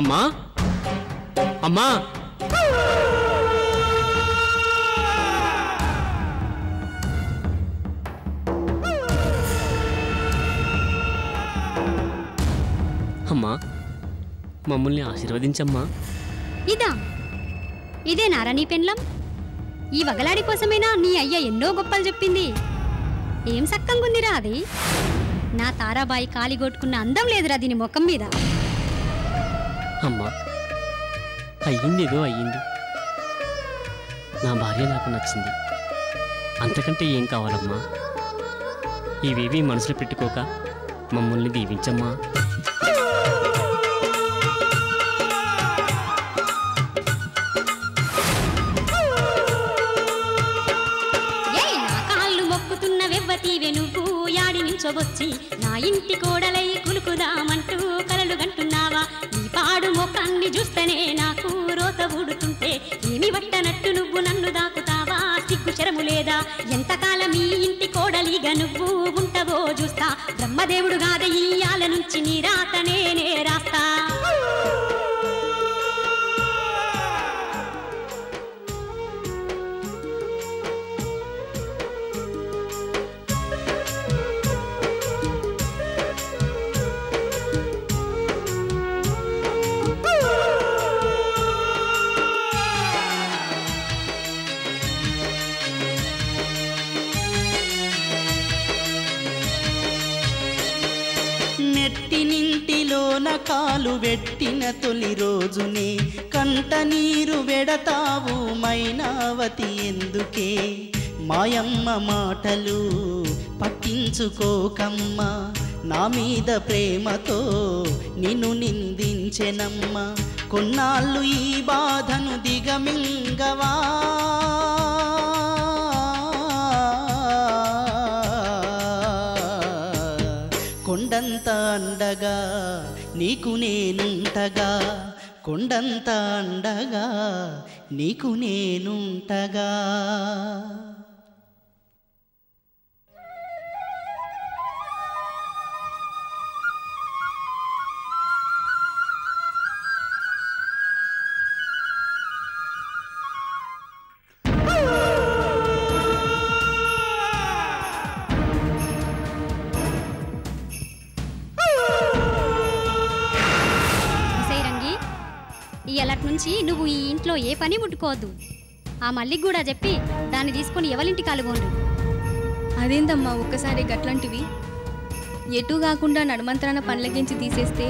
అమ్మా అమ్మా అమ్మా మమ్మల్ని ఆశీర్వదించమ్మా. ఇదే నారా నీ పెండ్లం? ఈ వగలాడి కోసమేనా నీ అయ్య ఎన్నో గొప్పలు చెప్పింది? ఏం సక్కంగుందిరా అది. నా తారాబాయి కాలిగొట్టుకున్న అందం లేదురా దీని ముఖం మీద. అమ్మా అయ్యింది ఏదో అయ్యింది. నా భార్య నాకు నచ్చింది, అంతకంటే ఏం కావాలమ్మా? ఇవేవి మనసులో పెట్టుకోక మమ్మల్ని దీవించమ్మా. నువ్వు యాడి నించొచ్చి నా ఇంటి కోడలై కులుకుదామంటూ కలలు గంటున్నావా? నీ పాడు మొక్కాన్ని చూస్తేనే నాకు రోత ఊడుతుంటే ఏమి పట్టనట్టు నువ్వు నన్ను దాకుతావా? సిగ్గు శరము లేదా? ఎంతకాలం ఈ ఇంటి కోడలిగా నువ్వు ఉంటావో చూస్తా. బ్రహ్మదేవుడు కాద ఇయ్యాల నుంచి నీ రాత నేనే రాస్తా. నెట్టినింటిలోన కాలు పెట్టిన తొలి రోజునే కంట నీరు వెడతావు మైనావతి ఎందుకే? మాయమ్మ మాటలు పట్టించుకోకమ్మా, నా మీద ప్రేమతో నిన్ను నిందించెనమ్మా. కొన్నాళ్ళు ఈ బాధను దిగమింగవా, కొండంత అండగా నీకు నేనుంటగా, కొండంత అండగా నీకు నేనుంటగా. ఇయ్యాలటి నుంచి నువ్వు ఈ ఇంట్లో ఏ పని ముట్టుకోవద్దు. ఆ మల్లికి కూడా చెప్పి దాన్ని తీసుకొని ఎవరింటి కాలుగోండు. అదేందమ్మా ఒక్కసారి గట్లాంటివి? ఎటు కాకుండా నడుమంతరాన పనులకించి తీసేస్తే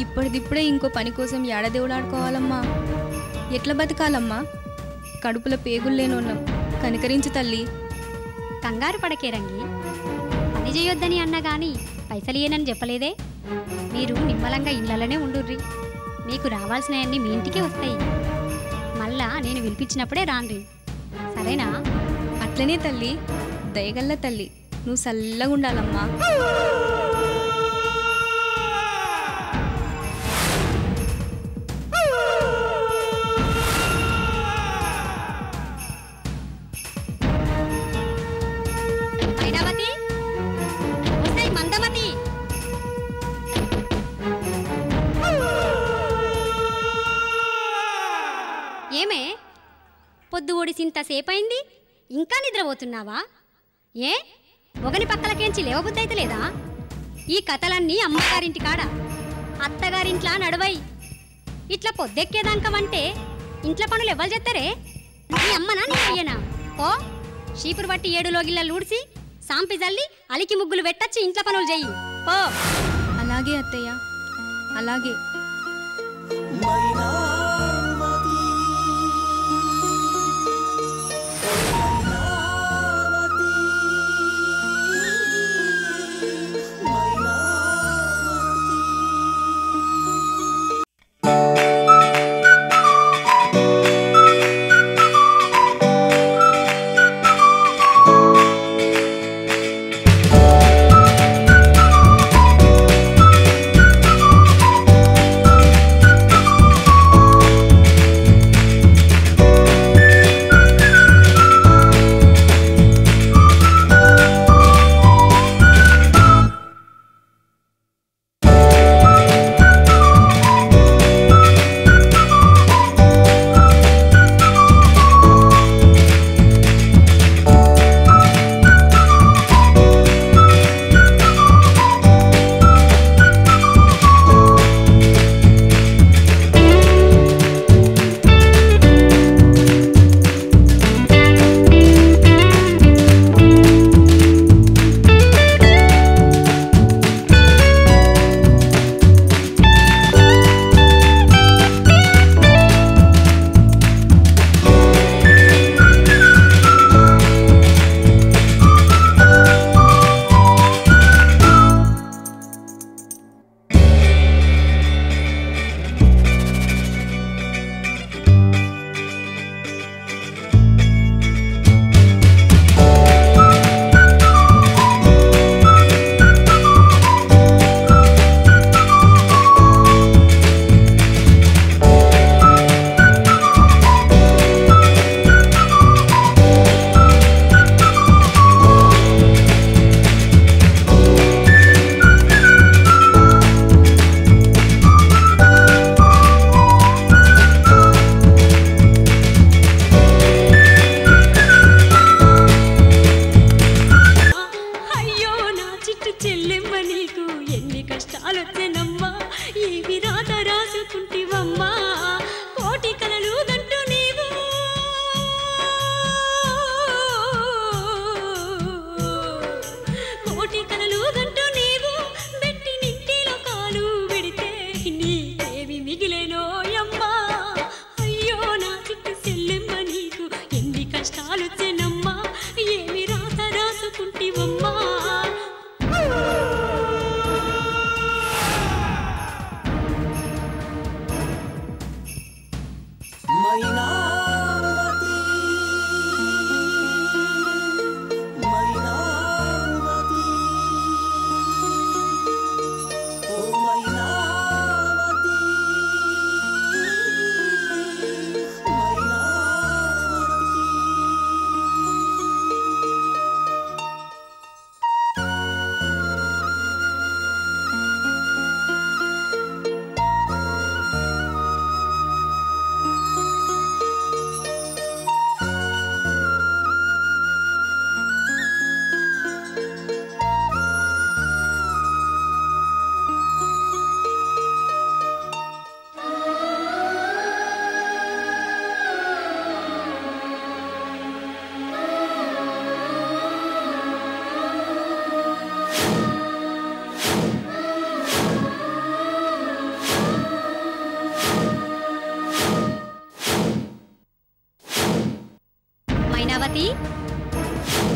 ఇప్పటిదిప్పుడే ఇంకో పని కోసం ఏడదేవులాడుకోవాలమ్మా. ఎట్లా బతకాలమ్మా? కడుపుల పేగుల్లేనోళ్ళం, కనికరించు తల్లి. కంగారు పడకే రంగి, పని చేయొద్దని అన్నా గాని పైసలియనని చెప్పలేదే. మీరు నిమ్మలంగా ఇళ్లలోనే ఉండుర్రి, మీకు రావాల్సినవన్నీ మీ ఇంటికే వస్తాయి. మళ్ళా నేను వినిపించినప్పుడే రాండ్రి, సరేనా? అట్లనే తల్లి, దయగల్ల తల్లి, నువ్వు చల్లగా ఉండాలమ్మా. ఐరావతి, వస్తాయి మందమతి. ఏమే పొద్దు ఓడిసింతసేపైంది ఇంకా నిద్రపోతున్నావా? ఏ ఒకని పక్కలకేంచి లేవబుద్ధి లేదా? ఈ కథలన్నీ అమ్మగారింటి కాడ, అత్తగారింట్లా నడువై. ఇట్లా పొద్దెక్కేదానికమంటే ఇంట్లో పనులు ఎవరు చేస్తారే? నీ అమ్మనా నీ అయ్యనా? ఓ చీపురు బట్టి 7 లోగిళ్ళ ఊడ్చి సాంపి జల్లి అలికి ముగ్గులు పెట్టచ్చి ఇంట్లో పనులు చెయ్యి పో. అలాగే అత్తయ్య, అలాగే.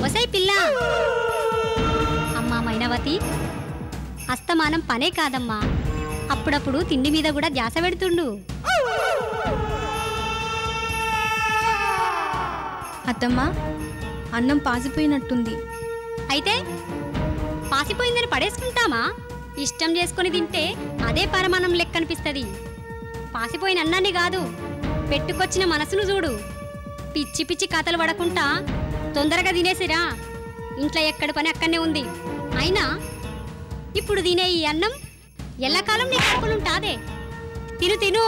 ఒసై పిల్ల అమ్మా మైనవతి, అస్తమానం పనే కాదమ్మా, అప్పుడప్పుడు తిండి మీద కూడా ధ్యాస పెడుతుండు. అత్తమ్మా, అన్నం పాసిపోయినట్టుంది. అయితే పాసిపోయిందని పడేసుకుంటామా? ఇష్టం చేసుకొని తింటే అదే పరమాన్నం లెక్క అనిపిస్తుంది. పాసిపోయిన అన్నాన్ని కాదు, పెట్టుకొచ్చిన మనసును చూడు. పిచ్చి పిచ్చి కథలు పడకుండా తొందరగా తినేసిరా. ఇంట్లో ఎక్కడ పని అక్కడనే ఉంది. అయినా ఇప్పుడు తినే ఈ అన్నం ఎల్లకాలం నీ కడుపులుంటాదే. తిను తిను.